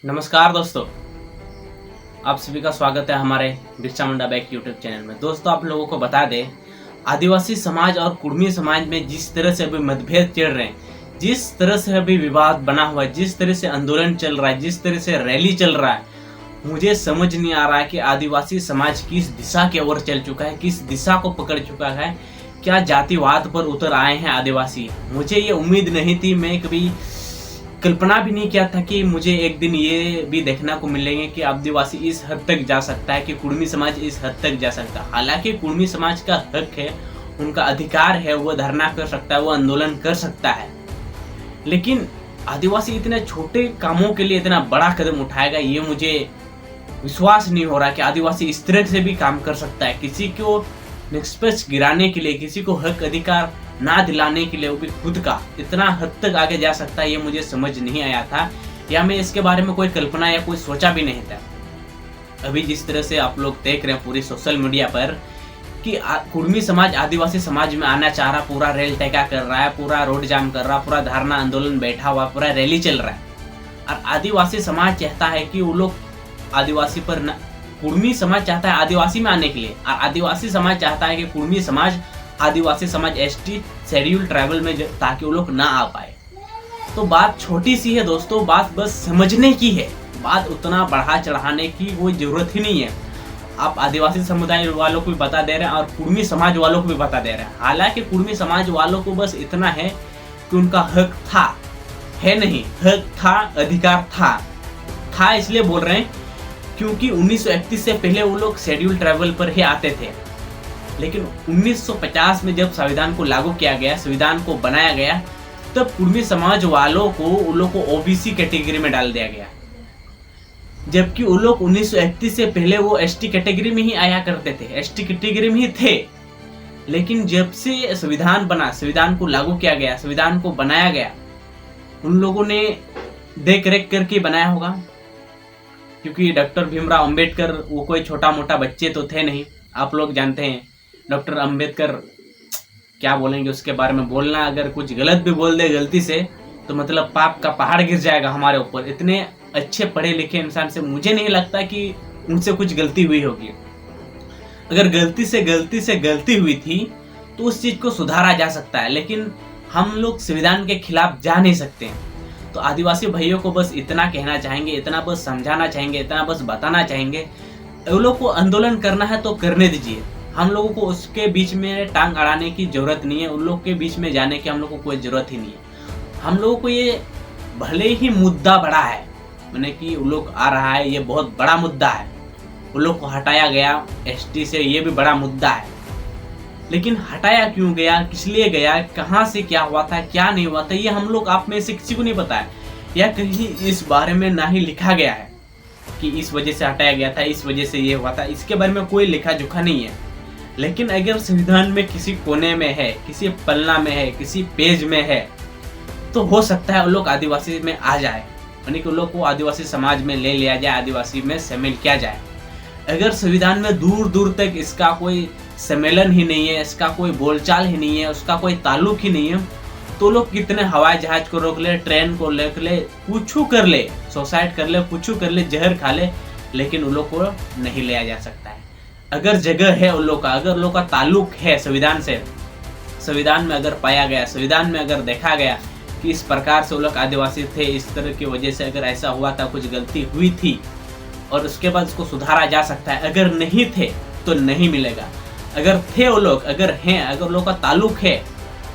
नमस्कार दोस्तों, आप सभी का स्वागत है हमारे Birsa Munda back YouTube channel में। दोस्तों, आप लोगों को बता दें, आदिवासी समाज और कुर्मी समाज में जिस तरह से अभी मतभेद चल रहे हैं, जिस तरह से अभी विवाद बना हुआ है, जिस तरह से आंदोलन चल रहा है, जिस तरह से रैली चल रहा है, मुझे समझ नहीं आ रहा है कि आदिवासी समाज किस दिशा की ओर चल चुका है, किस दिशा को पकड़ चुका है। क्या जातिवाद पर उतर आए हैं आदिवासी? मुझे ये उम्मीद नहीं थी, मैं कभी कल्पना भी नहीं किया था कि मुझे एक दिन ये भी देखने को मिलेंगे कि आदिवासी इस हद तक जा सकता है, कि कुर्मी समाज इस हद तक जा सकता है। हालांकि कुर्मी समाज का हक है, उनका अधिकार है, वो धरना कर सकता है, वो आंदोलन कर सकता है, लेकिन आदिवासी इतने छोटे कामों के लिए इतना बड़ा कदम उठाएगा, ये मुझे विश्वास नहीं हो रहा कि आदिवासी इस तरह से भी काम कर सकता है। किसी को निष्पक्ष गिराने के लिए, किसी को हक अधिकार ना दिलाने के लिए वो भी खुद का इतना हद तक आगे जा सकता है, ये मुझे समझ नहीं आया था, या मैं इसके बारे में कोई कल्पना या कोई सोचा भी नहीं था। अभी जिस तरह से आप लोग देख रहे हैं पूरी सोशल मीडिया पर कि कुर्मी समाज आदिवासी समाज में आना चाह रहा, पूरा रेल टेका कर रहा है, पूरा रोड जाम कर रहा, पूरा धरना आंदोलन बैठा हुआ, पूरा रैली चल रहा है। और आदिवासी समाज चाहता है कि वो लोग आदिवासी पर न, कुर्मी समाज चाहता है आदिवासी में आने के लिए, और आदिवासी समाज चाहता है कि कुर्मी समाज आदिवासी समाज एसटी शेड्यूल ट्राइबल में, ताकि वो लोग ना आ पाए। तो बात छोटी सी है दोस्तों, बात बस समझने की है, बात उतना बढ़ा चढ़ाने की कोई जरूरत ही नहीं है। आप आदिवासी समुदाय वालों को भी बता दे रहे हैं और कुर्मी समाज वालों को भी बता दे रहे हैं। हालांकि कुर्मी समाज वालों को बस इतना है कि उनका हक था, है नहीं, हक था, अधिकार था इसलिए बोल रहे हैं क्योंकि 1931 से पहले वो लोग शेड्यूल ट्राइबल पर ही आते थे। लेकिन 1950 में जब संविधान को लागू किया गया, संविधान को बनाया गया, तब कुर्मी समाज वालों को उन लोग को ओबीसी कैटेगरी में डाल दिया गया, जबकि वो लोग 1931 से पहले वो एसटी कैटेगरी में ही आया करते थे, एसटी कैटेगरी में ही थे। लेकिन जब से संविधान बना, संविधान को लागू किया गया, संविधान को बनाया गया, उन लोगों ने देख रेख करके बनाया होगा, क्योंकि डॉक्टर भीमराव अंबेडकर वो कोई छोटा मोटा बच्चे तो थे नहीं। आप लोग जानते हैं डॉक्टर अंबेडकर क्या बोलेंगे उसके बारे में, बोलना अगर कुछ गलत भी बोल दे गलती से तो मतलब पाप का पहाड़ गिर जाएगा हमारे ऊपर। इतने अच्छे पढ़े लिखे इंसान से मुझे नहीं लगता कि उनसे कुछ गलती हुई होगी। अगर गलती से गलती हुई थी तो उस चीज को सुधारा जा सकता है, लेकिन हम लोग संविधान के खिलाफ जा नहीं सकते। तो आदिवासी भाइयों को बस इतना कहना चाहेंगे, इतना बस समझाना चाहेंगे, इतना बस बताना चाहेंगे, उन लोग को आंदोलन करना है तो करने दीजिए। हम लोगों को उसके बीच में टांग अड़ाने की जरूरत नहीं है, उन लोग के बीच में जाने की हम लोग को कोई जरूरत ही नहीं है। हम लोगों को ये भले ही मुद्दा बड़ा है, मैंने कि उन लोग आ रहा है, ये बहुत बड़ा मुद्दा है, उन लोग को हटाया गया एसटी से, ये भी बड़ा मुद्दा है, लेकिन हटाया क्यों गया, किस लिए गया, कहाँ से क्या हुआ था, क्या नहीं हुआ था, ये हम लोग आप में से किसी को नहीं पता है, या कहीं इस बारे में ना ही लिखा गया है कि इस वजह से हटाया गया था, इस वजह से ये हुआ था, इसके बारे में कोई लिखा जोखा नहीं है। लेकिन अगर संविधान में किसी कोने में है, किसी पन्ना में है, किसी पेज में है, तो हो सकता है उन लोग आदिवासी में आ जाए, यानी कि उन लोग को आदिवासी समाज में ले लिया जाए, आदिवासी में शामिल किया जाए। अगर संविधान में दूर दूर तक इसका कोई सम्मेलन ही नहीं है, इसका कोई बोलचाल ही नहीं है, उसका कोई ताल्लुक ही नहीं है, तो लोग कितने हवाई जहाज को रोक ले, ट्रेन को रोक ले, कुछ कर ले, सुसाइड कर ले, कुछ कर ले, जहर खा ले, लेकिन उन लोग को नहीं लिया जा सकता है। अगर जगह है उन लोग का, अगर उन लोग का ताल्लुक है संविधान से, संविधान में अगर पाया गया, संविधान में अगर देखा गया कि इस प्रकार से वो लोग आदिवासी थे, इस तरह की वजह से अगर ऐसा हुआ था, कुछ गलती हुई थी, और उसके बाद उसको सुधारा जा सकता है। अगर नहीं थे तो नहीं मिलेगा, अगर थे वो लोग, अगर हैं, अगर लोग का ताल्लुक है,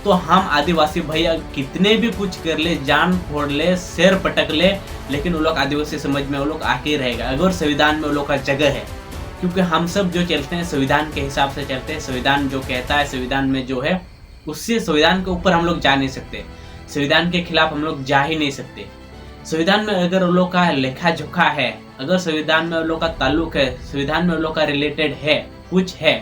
तो हम आदिवासी भैया कितने भी कुछ कर ले, जान फोड़ ले, सिर पटक ले, लेकिन वो लोग आदिवासी समाज में वो लोग आके रहेगा, अगर संविधान में वो लोग का जगह है। क्योंकि हम सब जो चलते हैं संविधान के हिसाब से चलते हैं, संविधान जो कहता है, संविधान में जो है उससे, संविधान के ऊपर हम लोग जा नहीं सकते, संविधान के खिलाफ हम लोग जा ही नहीं सकते। संविधान में अगर उन लोग का लेखा जोखा है, अगर संविधान में उन लोग का ताल्लुक है, संविधान में उन लोग का रिलेटेड है, कुछ है,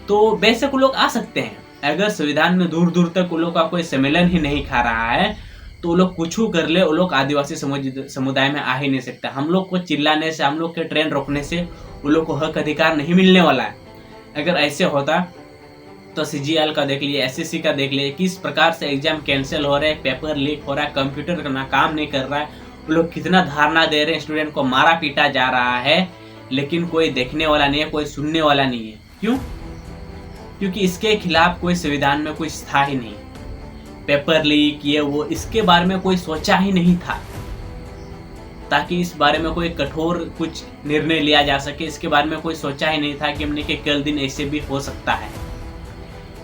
तो बेशक वो लोग आ सकते हैं। अगर संविधान में दूर दूर तक उन लोग का कोई सम्मेलन ही नहीं खा रहा है, तो वो लोग कुछ कर ले, वो लोग आदिवासी समुदाय में आ ही नहीं सकता। हम लोग को चिल्लाने से, हम लोग के ट्रेन रोकने से वो लोग को हक अधिकार नहीं मिलने वाला है। अगर ऐसे होता तो सीजीएल का देख लिए, एसएससी का देख लिए, किस प्रकार से एग्जाम कैंसिल हो रहे हैं, पेपर लीक हो रहा है, कंप्यूटर का काम नहीं कर रहा है, वो लोग कितना धारणा दे रहे हैं, स्टूडेंट को मारा पीटा जा रहा है, लेकिन कोई देखने वाला नहीं है, कोई सुनने वाला नहीं है। क्यों? क्योंकि इसके खिलाफ कोई संविधान में कुछ था ही नहीं। पेपर लीक ये वो, इसके बारे में कोई सोचा ही नहीं था, ताकि इस बारे में कोई कठोर कुछ निर्णय लिया जा सके। इसके बारे में कोई सोचा ही नहीं था कि हमने के कल दिन ऐसे भी हो सकता है।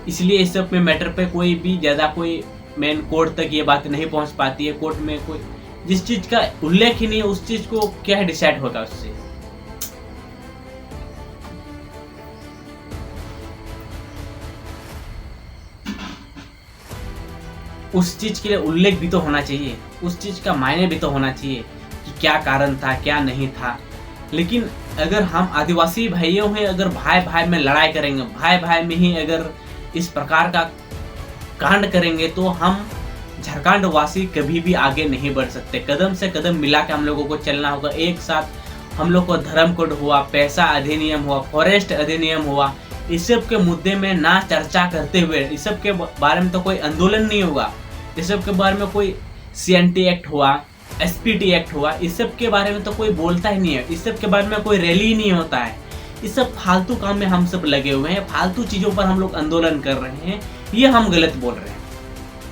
इसलिए इस सब में मैटर पे कोई भी ज्यादा कोई मेन कोर्ट तक ये बात नहीं पहुंच पाती है। कोर्ट में कोई जिस चीज का उल्लेख ही नहीं है, उस चीज को क्या डिसाइड होगा उससे। उस चीज के लिए उल्लेख भी तो होना चाहिए, उस चीज का मायने भी तो होना चाहिए कि क्या कारण था, क्या नहीं था। लेकिन अगर हम आदिवासी भाइयों हैं, अगर भाई भाई में लड़ाई करेंगे, भाई भाई में ही अगर इस प्रकार का कांड करेंगे, तो हम झारखंड वासी कभी भी आगे नहीं बढ़ सकते। कदम से कदम मिला के हम लोगों को चलना होगा। एक साथ हम लोग को धर्म कोड हुआ, पैसा अधिनियम हुआ, फॉरेस्ट अधिनियम हुआ, इस सब के मुद्दे में ना चर्चा करते हुए, इस सब के बारे में तो कोई आंदोलन नहीं होगा। इस सब के बारे में कोई CNT एक्ट हुआ, SPT एक्ट हुआ, इस सब के बारे में तो कोई बोलता ही नहीं है। इस सब के बारे में कोई रैली ही नहीं होता है। इस सब फालतू काम में हम सब लगे हुए हैं, फालतू चीजों पर हम लोग आंदोलन कर रहे हैं। ये हम गलत बोल रहे हैं।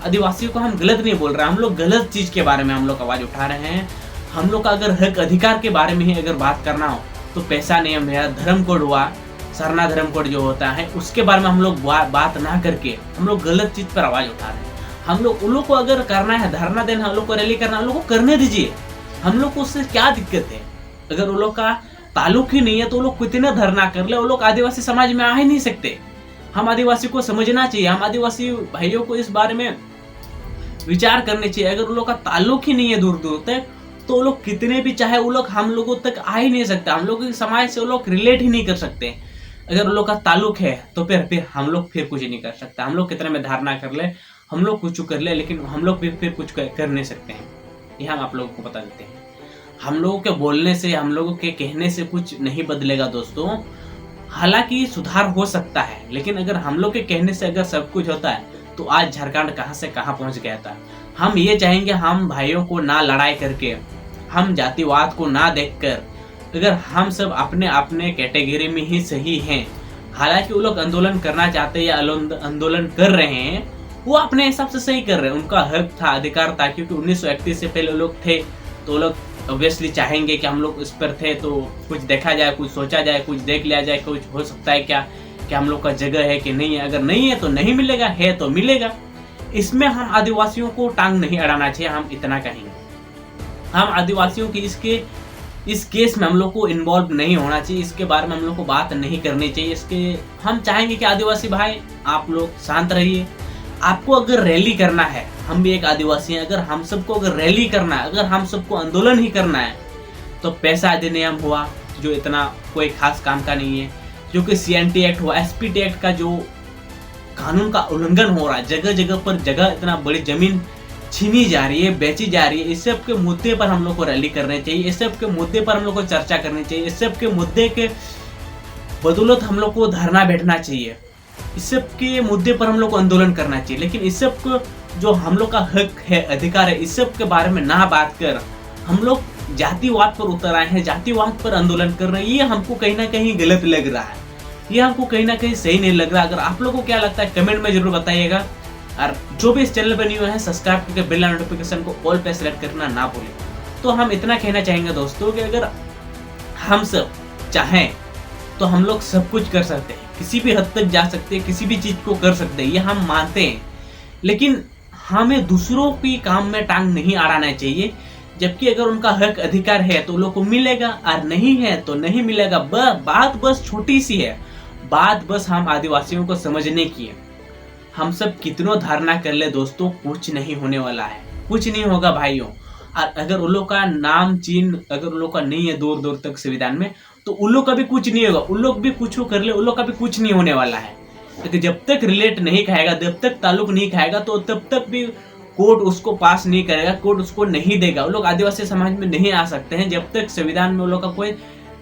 आदिवासियों को हम गलत नहीं बोल रहे हैं, हम लोग गलत चीज के बारे में हम लोग आवाज उठा रहे हैं। हम लोग का अगर हक अधिकार के बारे में ही अगर बात करना हो, तो पैसा नियम है, धर्म कोड हुआ, सरना धर्म कोड जो होता है, उसके बारे में हम लोग बात ना करके हम लोग गलत चीज पर आवाज उठा रहे हैं। हम लोग उन लोग को अगर करना है, धरना देना, हम लोग को रैली करना, हम लोग को करने दीजिए। हम लोग को उससे क्या दिक्कत है? अगर वो लोग का ताल्लुक ही नहीं है तो वो लोग कितना धरना कर ले, वो लोग आदिवासी समाज में आ ही नहीं सकते। हम आदिवासी को समझना चाहिए, हम आदिवासी भाइयों को इस बारे में विचार करने चाहिए। अगर वो लोग का ताल्लुक ही नहीं है दूर दूर तक, तो वो लोग कितने भी चाहे वो लोग हम लोगों तक आ ही नहीं सकते। हम लोग समाज से वो लोग रिलेट ही नहीं कर सकते। अगर वो लोग का ताल्लुक है तो फिर हम लोग फिर कुछ नहीं कर सकते। हम लोग कितने में धारणा कर ले, हम लोग कुछ कर ले, लेकिन हम लोग भी फिर कुछ कर नहीं सकते हैं। ये हम आप लोगों को बता देते हैं। हम लोगों के बोलने से, हम लोगों के कहने से कुछ नहीं बदलेगा दोस्तों। हालांकि सुधार हो सकता है, लेकिन अगर हम लोग के कहने से अगर सब कुछ होता है, तो आज झारखंड कहां से कहां पहुंच गया था। हम ये चाहेंगे, हम भाइयों को ना लड़ाई करके, हम जातिवाद को ना देखकर, अगर हम सब अपने अपने कैटेगरी में ही सही हैं। हालांकि वो लोग आंदोलन करना चाहते हैं या आंदोलन कर रहे हैं, वो अपने हिसाब से सही कर रहे हैं। उनका हक था, अधिकार था, क्योंकि 1931 से पहले लोग थे, तो लोग ऑब्वियसली चाहेंगे कि हम लोग इस पर थे तो कुछ देखा जाए, कुछ सोचा जाए, कुछ देख लिया जाए, कुछ हो सकता है क्या हम लोग का जगह है कि नहीं है। अगर नहीं है तो नहीं मिलेगा, है तो मिलेगा। इसमें हम आदिवासियों को टांग नहीं अड़ाना चाहिए, हम इतना कहेंगे। हम आदिवासियों की इस केस में हम लोग को इन्वॉल्व नहीं होना चाहिए, इसके बारे में हम लोग को बात नहीं करनी चाहिए। इसके हम चाहेंगे कि आदिवासी भाई आप लोग शांत रहिए। आपको अगर रैली करना है, हम भी एक आदिवासी हैं, अगर हम सबको अगर रैली करना है, अगर हम सबको आंदोलन ही करना है, तो पैसा अधिनियम हुआ जो इतना कोई खास काम का नहीं है, जो कि CNT एक्ट हुआ, SPT एक्ट का जो कानून का उल्लंघन हो रहा है, जगह जगह पर जगह इतना बड़ी जमीन छीनी जा रही है, बेची जा रही है। इस सब के मुद्दे पर हम लोग को रैली करनी चाहिए, इस सब के मुद्दे पर हम लोग को चर्चा करनी चाहिए, इस सब के मुद्दे के बदौलत हम लोग को धरना बैठना चाहिए, इस सब के मुद्दे पर हम लोग को आंदोलन करना चाहिए। लेकिन इस सब को जो हम लोग का हक है, अधिकार है, इस सब के बारे में ना बात कर हम लोग जातिवाद पर उतर आए हैं, जातिवाद पर आंदोलन कर रहे हैं। ये हमको कहीं ना कहीं गलत लग रहा है, ये हमको कहीं ना कहीं सही नहीं लग रहा। अगर आप लोगों को क्या लगता है कमेंट में जरूर बताइएगा। और जो भी इस चैनल पर न्यू है, सब्सक्राइब करके बेल नोटिफिकेशन को ऑल पे सेलेक्ट करना ना भूलें। तो हम इतना कहना चाहेंगे दोस्तों कि अगर हम सब चाहें तो हम लोग सब कुछ कर सकते हैं, किसी भी हद तक जा सकते हैं, किसी भी चीज को कर सकते हैं, ये हम मानते हैं। लेकिन हमें दूसरों की काम में टांग नहीं अड़ाना चाहिए। जबकि अगर उनका हक अधिकार है तो लोग को मिलेगा, और नहीं है तो नहीं मिलेगा। बात बस छोटी सी है, बात बस हम आदिवासियों को समझने की है। हम सब कितनों धारणा कर ले दोस्तों, कुछ नहीं होने वाला है, कुछ नहीं होगा भाइयों। और अगर उन लोग का नाम चिन्ह अगर उन लोग का नहीं है दूर दूर तक संविधान में, तो उन लोग का भी कुछ नहीं होगा। उन लोग भी कुछ कर ले, उन लोग का भी कुछ नहीं होने वाला है। लेकिन जब तक रिलेट नहीं खाएगा, जब तक ताल्लुक नहीं खाएगा, तो तब तक भी कोर्ट उसको पास नहीं करेगा, कोर्ट उसको नहीं देगा। वो लोग आदिवासी समाज में नहीं आ सकते हैं जब तक संविधान में वो लोग का कोई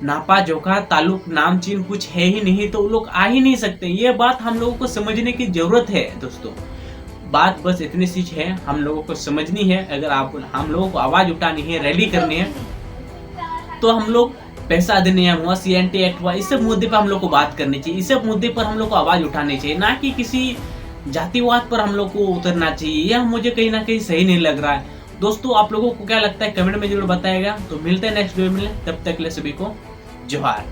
नापा जोखा ताल्लुक नाम चिन्ह कुछ है ही नहीं, तो वो लोग आ ही नहीं सकते। ये बात हम लोगों को समझने की जरूरत है दोस्तों। बात बस इतनी सी है, हम लोगों को समझनी है। अगर हम लोगों को आवाज उठानी है, रैली करनी है, तो हम लोग पैसा अधिनियम हुआ, CNT एक्ट हुआ, इस सब मुद्दे पर हम लोग को बात करनी चाहिए। इस सब मुद्दे पर हम लोग को आवाज उठानी चाहिए, ना कि किसी जातिवाद पर हम लोग को उतरना चाहिए। यह मुझे कहीं ना कहीं सही नहीं लग रहा है। दोस्तों, आप लोगों को क्या लगता है कमेंट में जरूर बताएगा। तो मिलते हैं नेक्स्ट वीडियो में, तब तक के लिए सभी को जोहार।